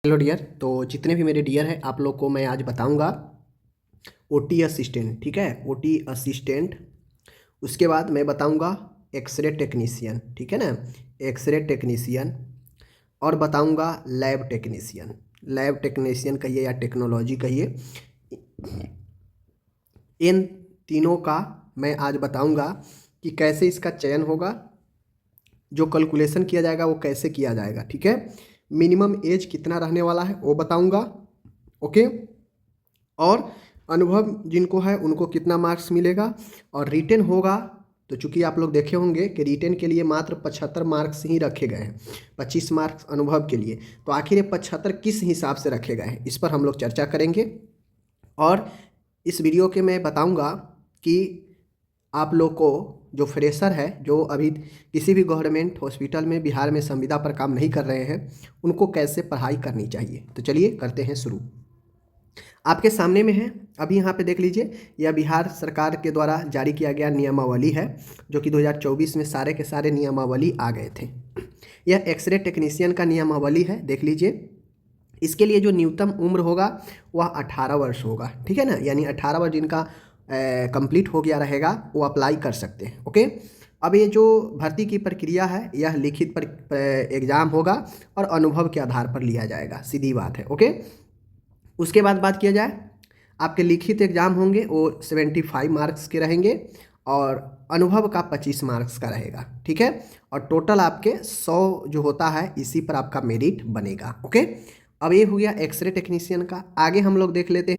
Hello dear. तो जितने भी मेरे डियर हैं आप लोग को मैं आज बताऊंगा ओटी असिस्टेंट। ठीक है, ओटी असिस्टेंट। उसके बाद मैं बताऊंगा एक्सरे टेक्नीशियन। ठीक है ना, एक्सरे टेक्नीशियन। और बताऊंगा लैब टेक्नीशियन। लैब टेक्नीशियन कहिए या टेक्नोलॉजी कहिए, इन तीनों का मैं आज बताऊंगा कि कैसे इसका चयन होगा, जो कैलकुलेशन किया जाएगा वो कैसे किया जाएगा। ठीक है, मिनिमम एज कितना रहने वाला है वो बताऊंगा। ओके, और अनुभव जिनको है उनको कितना मार्क्स मिलेगा, और रिटेन होगा तो चूंकि आप लोग देखे होंगे कि रिटेन के लिए मात्र 75 मार्क्स ही रखे गए हैं, 25 मार्क्स अनुभव के लिए। तो आखिर ये 75 किस हिसाब से रखे गए हैं, इस पर हम लोग चर्चा करेंगे। और इस वीडियो के मैं बताऊंगा कि आप लोग को जो फ्रेशर है, जो अभी किसी भी गवर्नमेंट हॉस्पिटल में बिहार में संविदा पर काम नहीं कर रहे हैं, उनको कैसे पढ़ाई करनी चाहिए। तो चलिए करते हैं शुरू। आपके सामने में है, अभी यहाँ पे देख लीजिए, यह बिहार सरकार के द्वारा जारी किया गया नियमावली है, जो कि 2024 में सारे के सारे नियमावली आ गए थे। यह एक्सरे टेक्नीशियन का नियमावली है, देख लीजिए। इसके लिए जो न्यूनतम उम्र होगा वह 18 वर्ष होगा। ठीक है ना, यानी 18 वर्ष जिनका कंप्लीट हो गया रहेगा वो अप्लाई कर सकते हैं। ओके, अब ये जो भर्ती की प्रक्रिया है यह लिखित पर एग्ज़ाम होगा और अनुभव के आधार पर लिया जाएगा, सीधी बात है। ओके, उसके बाद बात किया जाए, आपके लिखित एग्जाम होंगे वो 75 मार्क्स के रहेंगे और अनुभव का 25 मार्क्स का रहेगा। ठीक है, और टोटल आपके 100 जो होता है इसी पर आपका मेरिट बनेगा। ओके, अब ये हो गया एक्सरे टेक्नीशियन का। आगे हम लोग देख लेते हैं।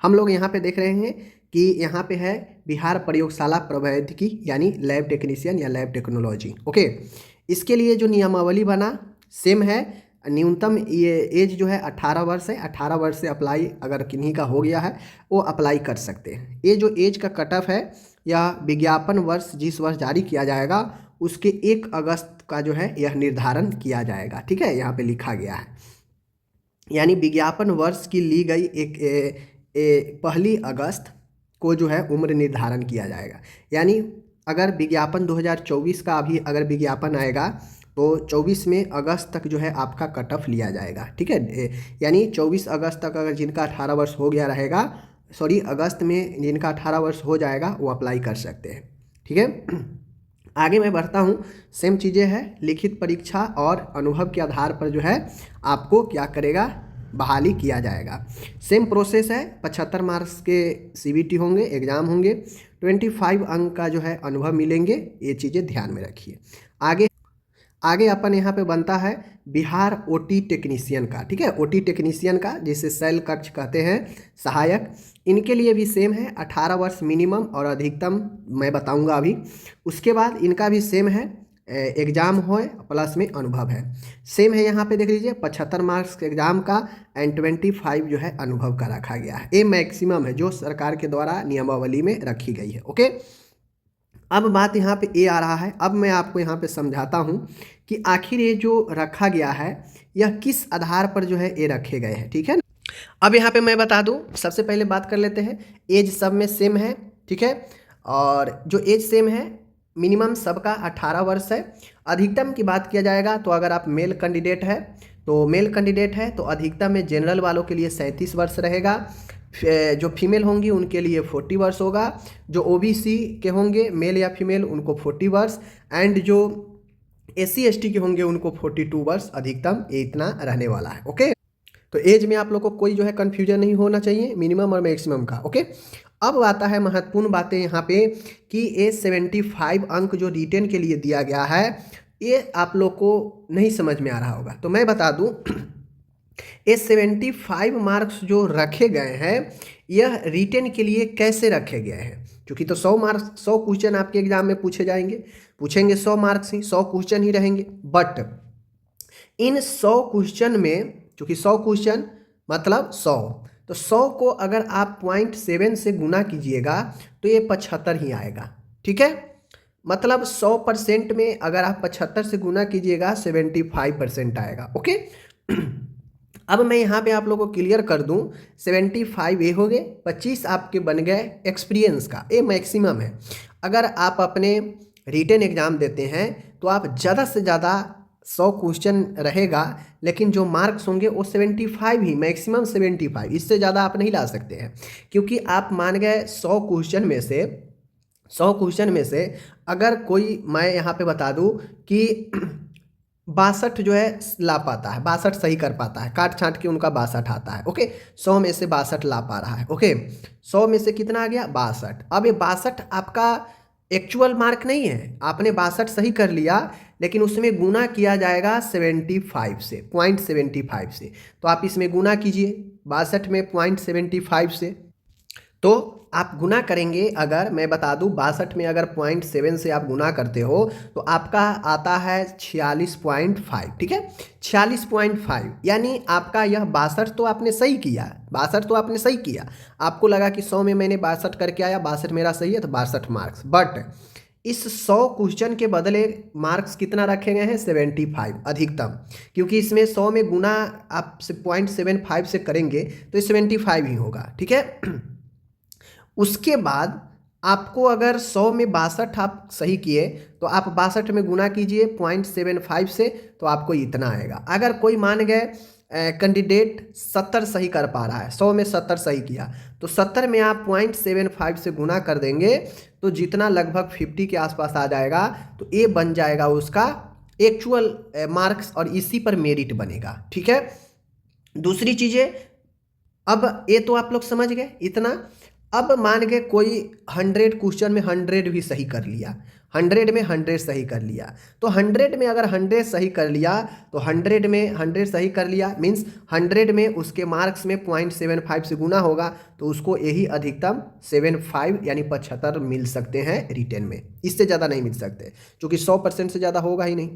हम लोग यहाँ पे देख रहे हैं कि यहाँ पे है बिहार प्रयोगशाला प्रौद्योगिकी यानी लैब टेक्नीशियन या लैब टेक्नोलॉजी। ओके, इसके लिए जो नियमावली बना सेम है। न्यूनतम ये एज जो है 18 वर्ष है। 18 वर्ष से अप्लाई अगर किन्हीं का हो गया है वो अप्लाई कर सकते हैं। ये जो एज का कट ऑफ है या विज्ञापन वर्ष जिस वर्ष जारी किया जाएगा उसके 1 अगस्त का जो है यह निर्धारण किया जाएगा। ठीक है, यहाँ पे लिखा गया है, यानी विज्ञापन वर्ष की ली गई एक 1 अगस्त को जो है उम्र निर्धारण किया जाएगा। यानी अगर विज्ञापन 2024 का अभी अगर विज्ञापन आएगा तो 24 में अगस्त तक जो है आपका कट ऑफ लिया जाएगा। ठीक है, यानी 24 अगस्त तक अगर जिनका 18 वर्ष हो गया रहेगा, सॉरी अगस्त में जिनका 18 वर्ष हो जाएगा वो अप्लाई कर सकते हैं। ठीक है, आगे मैं बढ़ता हूँ। सेम चीज़ें हैं, लिखित परीक्षा और अनुभव के आधार पर जो है आपको क्या करेगा, बहाली किया जाएगा। सेम प्रोसेस है, 75 मार्क्स के सीबीटी होंगे, एग्ज़ाम होंगे, 25 अंक का जो है अनुभव मिलेंगे। ये चीज़ें ध्यान में रखिए। आगे अपन यहाँ पे बनता है बिहार ओटी टेक्नीशियन का। ठीक है, ओटी टेक्नीशियन का जिसे शैल कक्ष कहते हैं, सहायक, इनके लिए भी सेम है, 18 वर्ष मिनिमम और अधिकतम मैं बताऊंगा अभी। उसके बाद इनका भी सेम है, एग्ज़ाम हो प्लस में अनुभव है। सेम है, यहाँ पे देख लीजिए 75 मार्क्स के एग्ज़ाम का एंड 25 जो है अनुभव का रखा गया है। ये मैक्सिमम है जो सरकार के द्वारा नियमावली में रखी गई है। ओके, अब बात यहाँ पे ये आ रहा है, अब मैं आपको यहाँ पे समझाता हूँ कि आखिर ये जो रखा गया है यह किस आधार पर जो है ये रखे गए हैं। ठीक है ना, अब यहाँ पे मैं बता दूँ, सबसे पहले बात कर लेते हैं, एज सब में सेम है। ठीक है, और जो एज सेम है मिनिमम सबका 18 वर्ष है। अधिकतम की बात किया जाएगा तो अगर आप मेल कैंडिडेट है तो अधिकतम में जनरल वालों के लिए 37 वर्ष रहेगा। जो फीमेल होंगी उनके लिए 40 वर्ष होगा। जो ओबीसी के होंगे मेल या फीमेल उनको 40 वर्ष, एंड जो एससी एसटी के होंगे उनको 42 वर्ष अधिकतम, ये इतना रहने वाला है। ओके, तो एज में आप लोग को कोई जो है कन्फ्यूजन नहीं होना चाहिए, मिनिमम और मैक्सिमम का। ओके, अब आता है महत्वपूर्ण बातें यहाँ पे कि ये 75 अंक जो रिटेन के लिए दिया गया है ये आप लोग को नहीं समझ में आ रहा होगा, तो मैं बता दूँ ये 75 मार्क्स जो रखे गए हैं यह रिटेन के लिए कैसे रखे गए हैं। क्योंकि तो 100 मार्क्स 100 क्वेश्चन आपके एग्जाम में पूछेंगे 100 मार्क्स ही 100 क्वेश्चन ही रहेंगे। बट इन 100 क्वेश्चन में, चूँकि 100 क्वेश्चन मतलब 100, तो 100 को अगर आप 0.7 से गुना कीजिएगा तो ये 75 ही आएगा। ठीक है, मतलब 100% में अगर आप 75 से गुना कीजिएगा 75% आएगा। ओके, अब मैं यहाँ पे आप लोगों को क्लियर कर दूँ, 75 ये हो गए, 25 आपके बन गए एक्सपीरियंस का, ये मैक्सिमम है। अगर आप अपने रिटेन एग्ज़ाम देते हैं तो आप ज़्यादा से ज़्यादा 100 क्वेश्चन रहेगा, लेकिन जो मार्क्स होंगे वो 75 ही, मैक्सिमम 75, इससे ज़्यादा आप नहीं ला सकते हैं। क्योंकि आप मान गए 100 क्वेश्चन में से अगर कोई, मैं यहाँ पे बता दूँ कि 62 जो है ला पाता है, 62 सही कर पाता है, काट छाँट के उनका 62 आता है, ओके। 100 में से 62 ला पा रहा है, ओके। 100 में से कितना आ गया? 62। अब ये 62 आपका एक्चुअल मार्क नहीं है, आपने 62 सही कर लिया, लेकिन उसमें गुना किया जाएगा 75 से, 0.75 से। तो आप इसमें गुना कीजिए 62 में 0.75 से, तो आप गुना करेंगे, अगर मैं बता दूं 62 में अगर 0.7 से आप गुना करते हो तो आपका आता है 46.5, ठीक है। 46.5 यानी आपका यह 62 तो आपने सही किया, 62 तो आपने सही किया, आपको लगा कि 100 में मैंने 62 करके आया, 62 मेरा सही है तो 62 मार्क्स। बट इस 100 क्वेश्चन के बदले मार्क्स कितना रखे गए हैं? 75 अधिकतम, क्योंकि इसमें 100 में गुना आप 0.75 से करेंगे तो 75 ही होगा, ठीक है। उसके बाद आपको अगर 100 में 62 आप सही किए तो आप 62 में गुना कीजिए 0.75 से, तो आपको इतना आएगा। अगर कोई मान गए कैंडिडेट 70 सही कर पा रहा है, 100 में 70 सही किया, तो 70 में आप 0.75 से गुना कर देंगे तो जितना लगभग 50 के आसपास आ जाएगा, तो ये बन जाएगा उसका एक्चुअल मार्क्स और इसी पर मेरिट बनेगा, ठीक है। दूसरी चीज़ें, अब ये तो आप लोग समझ गए इतना। अब मान के कोई 100 क्वेश्चन में 100 भी सही कर लिया, 100 में 100 सही कर लिया, तो 100 में अगर 100 सही कर लिया तो 100 में 100 सही कर लिया मीन्स 100 में उसके मार्क्स में 0.75 से गुना होगा, तो उसको यही अधिकतम 75 यानी 75 मिल सकते हैं रिटेन में, इससे ज़्यादा नहीं मिल सकते, क्योंकि 100% से ज़्यादा होगा ही नहीं।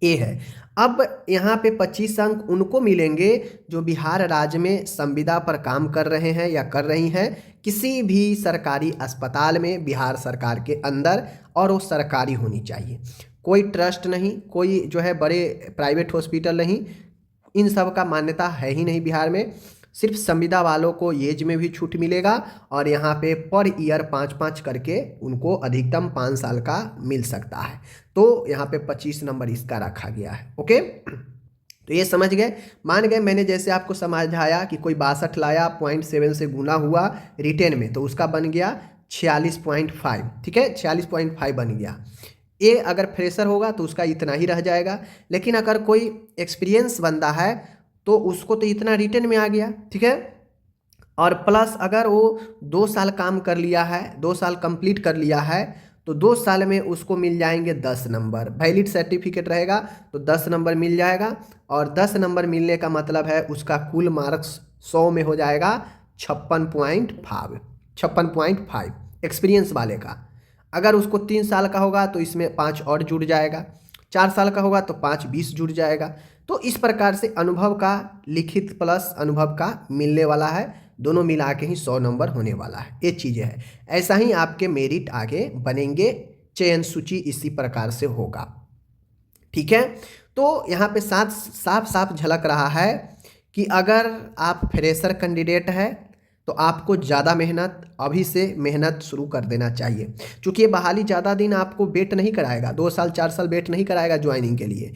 ये है। अब यहाँ पे 25 अंक उनको मिलेंगे जो बिहार राज्य में संविदा पर काम कर रहे हैं या कर रही हैं किसी भी सरकारी अस्पताल में बिहार सरकार के अंदर, और वो सरकारी होनी चाहिए, कोई ट्रस्ट नहीं, कोई जो है बड़े प्राइवेट हॉस्पिटल नहीं, इन सब का मान्यता है ही नहीं बिहार में। सिर्फ संविदा वालों को एज में भी छूट मिलेगा, और यहाँ पे पर ईयर 5-5 करके उनको अधिकतम 5 साल का मिल सकता है। तो यहाँ पे 25 नंबर इसका रखा गया है, ओके। तो ये समझ गए, मान गए। मैंने जैसे आपको समझाया कि कोई 62 लाया, 0.7 से गुना हुआ रिटेन में, तो उसका बन गया 46.5, ठीक है, 46.5 बन गया। ये अगर फ्रेशर होगा तो उसका इतना ही रह जाएगा, लेकिन अगर कोई एक्सपीरियंस बंदा है तो उसको तो इतना रिटेन में आ गया, ठीक है। और प्लस अगर वो 2 साल काम कर लिया है, 2 साल कंप्लीट कर लिया है, तो 2 साल में उसको मिल जाएंगे 10 नंबर, वैलिड सर्टिफिकेट रहेगा तो 10 नंबर मिल जाएगा। और 10 नंबर मिलने का मतलब है उसका कुल मार्क्स 100 में हो जाएगा 56.5 एक्सपीरियंस वाले का। अगर उसको 3 साल का होगा तो इसमें 5 और जुड़ जाएगा, 4 साल का होगा तो 5 20 जुड़ जाएगा। तो इस प्रकार से अनुभव का लिखित प्लस अनुभव का मिलने वाला है, दोनों मिला के ही 100 नंबर होने वाला है। ये चीज़ें हैं, ऐसा ही आपके मेरिट आगे बनेंगे, चयन सूची इसी प्रकार से होगा, ठीक है। तो यहाँ पे साफ साफ झलक रहा है कि अगर आप फ्रेशर कैंडिडेट है तो आपको ज़्यादा मेहनत अभी से मेहनत शुरू कर देना चाहिए, क्योंकि ये बहाली ज़्यादा दिन आपको वेट नहीं कराएगा, 2 साल 4 साल वेट नहीं कराएगा ज्वाइनिंग के लिए।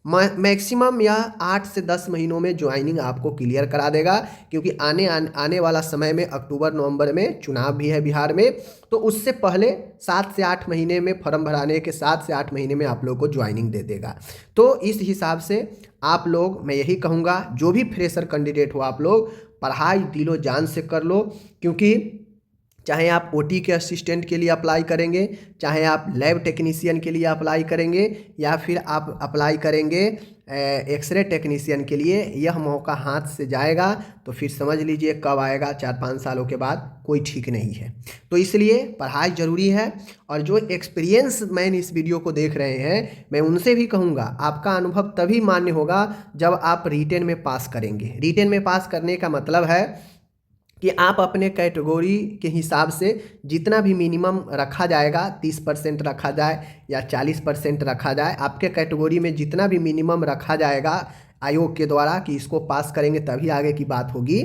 मैक्सिमम या 8 से 10 महीनों में ज्वाइनिंग आपको क्लियर करा देगा, क्योंकि आने वाला समय में अक्टूबर नवंबर में चुनाव भी है बिहार में, तो उससे पहले 7 से 8 महीने में फॉर्म भराने के 7 से 8 महीने में आप लोग को ज्वाइनिंग दे देगा। तो इस हिसाब से आप लोग, मैं यही कहूँगा, जो भी फ्रेशर कैंडिडेट हो आप लोग पढ़ाई दिलो जान से कर लो, क्योंकि चाहे आप ओटी के असिस्टेंट के लिए अप्लाई करेंगे, चाहे आप लैब टेक्नीशियन के लिए अप्लाई करेंगे, या फिर आप अप्लाई करेंगे एक्सरे टेक्नीशियन के लिए, यह मौका हाथ से जाएगा तो फिर समझ लीजिए कब आएगा, 4-5 सालों के बाद, कोई ठीक नहीं है। तो इसलिए पढ़ाई ज़रूरी है। और जो एक्सपीरियंस मैन इस वीडियो को देख रहे हैं, मैं उनसे भी कहूँगा, आपका अनुभव तभी मान्य होगा जब आप रिटेन में पास करेंगे। रिटेन में पास करने का मतलब है कि आप अपने कैटेगरी के हिसाब से जितना भी मिनिमम रखा जाएगा, 30% रखा जाए या 40% रखा जाए, आपके कैटेगरी में जितना भी मिनिमम रखा जाएगा आयोग के द्वारा कि इसको पास करेंगे तभी आगे की बात होगी,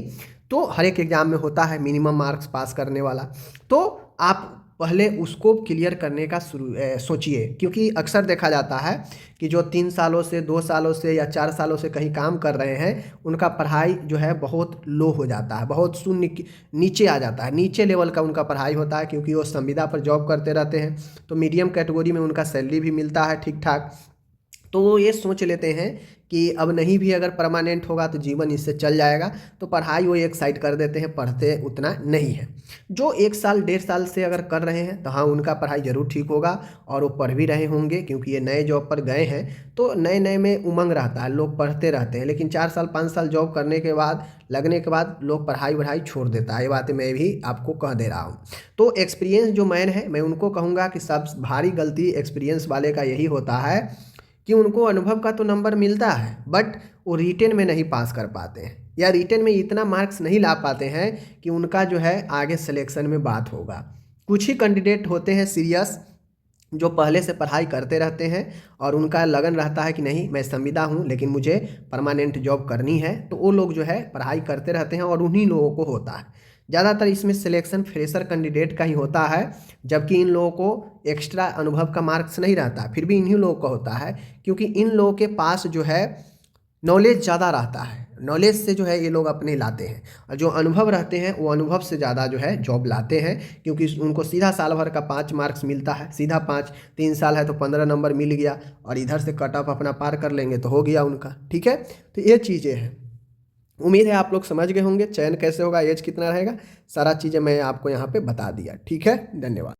तो हर एक एग्ज़ाम में होता है मिनिमम मार्क्स पास करने वाला, तो आप पहले उसको क्लियर करने का सोचिए, क्योंकि अक्सर देखा जाता है कि जो 3 सालों से 2 सालों से या 4 सालों से कहीं काम कर रहे हैं उनका पढ़ाई जो है बहुत लो हो जाता है, बहुत शून्य नीचे आ जाता है, नीचे लेवल का उनका पढ़ाई होता है, क्योंकि वो संविदा पर जॉब करते रहते हैं। तो मीडियम कैटेगरी में उनका सैलरी भी मिलता है ठीक ठाक। तो वो ये सोच लेते हैं कि अब नहीं भी अगर परमानेंट होगा तो जीवन इससे चल जाएगा, तो पढ़ाई वो एक साइड कर देते हैं, पढ़ते उतना नहीं है। जो 1 साल 1.5 साल से अगर कर रहे हैं तो हाँ उनका पढ़ाई ज़रूर ठीक होगा और वो पढ़ भी रहे होंगे, क्योंकि ये नए जॉब पर गए हैं तो नए नए में उमंग रहता है, लोग पढ़ते रहते हैं। लेकिन 4 साल 5 साल जॉब करने के बाद लगने के बाद लोग पढ़ाई वढ़ाई छोड़ देता है, ये बातें मैं भी आपको कह दे रहा हूँ। तो एक्सपीरियंस जो मैन है मैं उनको कहूँगा कि सब भारी गलती एक्सपीरियंस वाले का यही होता है कि उनको अनुभव का तो नंबर मिलता है बट वो रिटेन में नहीं पास कर पाते हैं, या रिटेन में इतना मार्क्स नहीं ला पाते हैं कि उनका जो है आगे सिलेक्शन में बात होगा। कुछ ही कैंडिडेट होते हैं सीरियस जो पहले से पढ़ाई करते रहते हैं और उनका लगन रहता है कि नहीं मैं संविदा हूँ लेकिन मुझे परमानेंट जॉब करनी है, तो वो लोग जो है पढ़ाई करते रहते हैं और उन्हीं लोगों को होता है। ज़्यादातर इसमें सिलेक्शन फ्रेशर कैंडिडेट का ही होता है, जबकि इन लोगों को एक्स्ट्रा अनुभव का मार्क्स नहीं रहता, फिर भी इन्हीं लोगों का होता है, क्योंकि इन लोगों के पास जो है नॉलेज ज़्यादा रहता है, नॉलेज से जो है ये लोग अपने लाते हैं, और जो अनुभव रहते हैं वो अनुभव से ज़्यादा जो है जॉब लाते हैं, क्योंकि उनको सीधा साल भर का 5 मार्क्स मिलता है, सीधा 5, 3 साल है तो 15 नंबर मिल गया और इधर से कट ऑफ अपना पार कर लेंगे तो हो गया उनका। ठीक है, तो ये चीज़ें हैं। उम्मीद है आप लोग समझ गए होंगे चयन कैसे होगा, एज कितना रहेगा, सारा चीज़ें मैं आपको यहाँ पे बता दिया। ठीक है, धन्यवाद।